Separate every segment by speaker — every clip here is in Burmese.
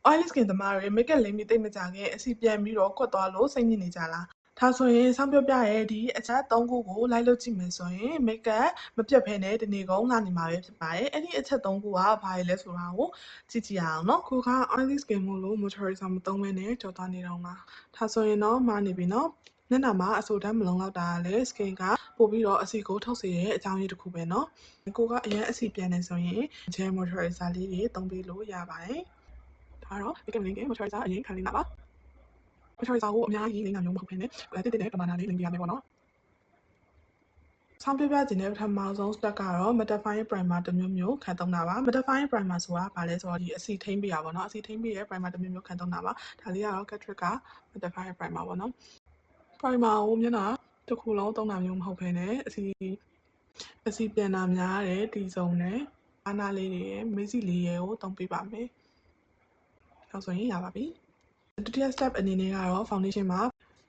Speaker 1: oily skin သမားတွေ makeup လိမ့်ပြီးတိတ်မကြခင်အစီပြန်ပြီးတော့ကွက်သွားလို့စိတ်ညစ်နေကြလားဒါဆိုရင်ဆောင်းပြောပြရဲ့ဒီအချက်3ခုကိုလိုက်လို့ကြည့်မယ်ဆိုရင် makeup မပြတ်ဖဲနဲ့ဒီနေ့ကုန်လာနေမှာပဲဖြစ်ပါတယ်အဲ့ဒီအချက်3ခုကဘာတွေလဲဆိုတာကိုကြည့်ကြည့်ရအောင်နော်ကိုက oily skin မို့လို့ moisturizer မသုံးဘဲနဲ့ကြော်သွားနေတော့မှာဒါဆိုရင်တော့မှားနေပြီနော်မျက်နှာမှာအဆိုတမ်းမလုံလောက်တာလည်း skin ကပို့ပြီးတော့အစီကိုထုတ်စေတဲ့အကြောင်းရင်းတစ်ခုပဲနော်ကိုကအရင်အစီပြန်နေဆိုရင် gel moisturizer လေးတွေသုံးပေးလို့ရပါတယ်ဒါတော့ makeup လိမ့်က moisturizer အရင်ခံလိမ့်တာပါ moisturizer ကိုအများကြီးလိမ့်တာမျိုးမဟုတ်ဘဲနဲ့တိတိနဲ့ပမာဏလေးလိမ့်ပြရမယ်ပေါ့နော်ဆောင်းပြပြခြင်းတဲ့ပထမဆုံး step ကတော့ mattifying primer တစ်မျိုးမျိုးခံသုံးတာပါ mattifying primer ဆိုတာဘာလဲဆိုတော့ဒီအစီထိမ့်ပေးတာပေါ့နော်အစီထိမ့်ပေးတဲ့ primer တစ်မျိုးမျိုးခံသုံးတာပါဒါလေးကတော့ Catrick က mattifying primer ပေါ့နော် primer ကိုမျက်နှာတစ်ခုလုံးသုံးတာမျိုးမဟုတ်ဘဲနဲ့အစီပြန်တာများတဲ့ဒီစုံနဲ့အာနာလေးတွေရဲ့မေးစီလေးရဲ့ကိုသုံးပေးပါမယ်နောက်ဆိုရင်ရပါပြီဒုတိယ step အနေနဲ့ကတော့ foundation မှာ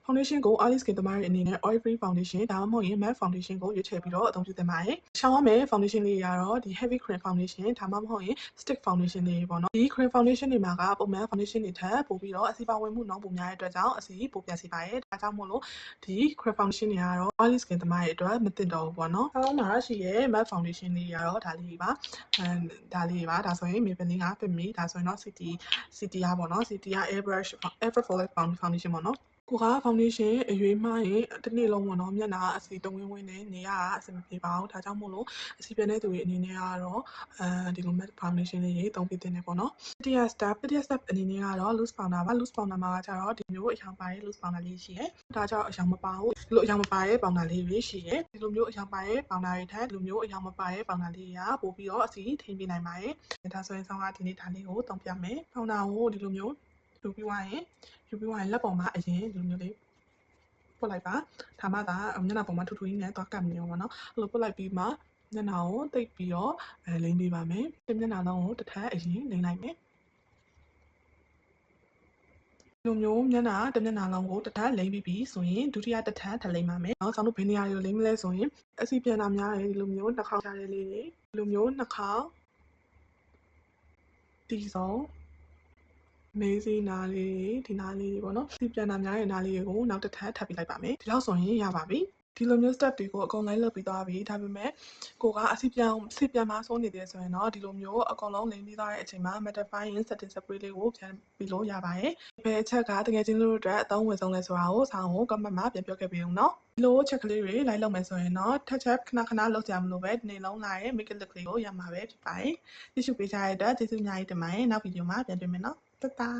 Speaker 1: foundation ကို oily skin သမားတွေအနေနဲ့ oil free foundation ဒါမှမဟုတ်ရင် matte foundation ကိုရွေးချယ်ပြီးတော့အသုံးပြုသင့်ပါတယ်။ရှောင်ရမယ့် foundation လေးတွေကတော့ဒီ heavy cream foundation ဒါမှမဟုတ်ရင် stick foundation လေးတွေပေါ့နော်။ဒီ cream foundation တွေမှာကပုံမှန် foundation တွေထက်ပိုပြီးတော့အစီပါဝင်မှုနှုန်းပိုများတဲ့အတွက်ကြောင့်အစီပိုပြတ်စေပါတယ်။ဒါကြောင့်မို့လို့ဒီ cream foundation တွေကတော့ oily skin သမားတွေအတွက်မသင့်တော့ဘူးပေါ့နော်။အောက်မှာရှိရဲ့ matte foundation လေးတွေကတော့ဒါလေးတွေပါ။ဒါဆိုရင် Maybelline က Fit Me ဒါဆိုရင်တော့ CT ရပေါ့နော် CT က airbrush Fallout foundation ပေါ့နော်ကိုက foundation အရွေးမှားရင်တစ်နေ့လုံးပေါ့နော်မျက်နှာအစီတုံးဝင်းနဲ့နေရတာအဆင်မပြေပါဘူးဒါကြောင့်မို့လို့အစီပြန်တဲ့သူတွေအနေနဲ့ကတော့ဒီလို matte foundation လေးတွေသုံးပေးသင့်တယ်ပေါ့နော်တတိယ step အနေနဲ့ကတော့ loose powder ပါ loose powder မှာကျတော့ဒီမျိုးအရောင်ပါတဲ့ loose powder လေးရှိရဲဒါကြောင့်အရောင်မပါဘူးဒီလိုအရောင်မပါတဲ့ powder လေးတွေရှိရဲဒီလိုမျိုးအရောင်ပါတဲ့ powder တွေထက်ဒီလိုမျိုးအရောင်မပါတဲ့ powder လေးတွေကပို့ပြီးတော့အစီထိန်းပေးနိုင်ပါတယ်ဒါဆိုရင်ဆောင်းကဒီနေ့ဒါလေးကိုသုံးပြမယ် powder ကိုဒီလိုမျိုးယူပြီးသွားရင်လက်ပေါ်မှာအရင်ဒီလိုမျိုးလေးပုတ်လိုက်ပါဒါမှသာမျက်နှာပေါ်မှာထူထူကြီးနဲ့သွားကပ်နေရောပေါ့နော်အဲ့လိုပုတ်လိုက်ပြီးမှမျက်နှာကိုတိတ်ပြီးတော့လိမ့်ပေးပါမယ်ဒီမျက်နှာလုံးကိုတစ်ထပ်အရင်လိမ့်လိုက်မယ်ဒီလိုမျိုးမျက်နှာတစ်မျက်နှာလုံးကိုတစ်ထပ်လိမ့်ပြီးပြီဆိုရင်ဒုတိယတစ်ထပ်ထပ်လိမ့်ပါမယ်နောက်ဆောင်းတို့ဘယ်နေရာတွေကိုလိမ့်မလဲဆိုရင်အစီပြန်တာများတယ်ဒီလိုမျိုးနှာခေါင်းကြားလေးတွေဒီလိုမျိုးနှာခေါင်းတီစုံမေးစီနာလေးဒီနာလေးတွေပေါ့နော်စီပြန်တာများတဲ့နာလေးတွေကိုနောက်တစ်ထပ်ထပ်ပေးလိုက်ပါမယ်ဒီလောက်ဆိုရင်ရပါပြီဒီလိုမျိုး step တွေကိုအကုန်လိုက်လုပ်ပြီးသွားပြီဒါပေမဲ့ကိုကအစီပြန်မှာစိုးနေသေးတယ်ဆိုရင်တော့ဒီလိုမျိုးအကုန်လုံးလိမ့်ပြီးသွားတဲ့အချိန်မှာ mattifying setting spray လေးကိုပြန်ပြီးလို့ရပါတယ်ဘယ်အချက်ကတကယ်ချင်းလို့အတွက်အသုံးဝင်ဆုံးလဲဆိုတာကိုဆောင်းကို comment မှာပြန်ပြောခဲ့ပေးဦးနော်ဒီလိုချက်ကလေးတွေလိုက်လုပ်မယ်ဆိုရင်တော့ touch up ခဏလုပ်ကြမလို့ပဲဒီနေ့လုံးလာရဲ့ makeup look လေးကိုရမှာပဲဖြစ်ပါတယ်ကြည့်ရှုပေးကြတဲ့အတွက်ကျေးဇူးအများကြီးတင်ပါတယ်နောက်ဗီဒီယိုမှာပြန်တွေ့မယ်နော်တတာ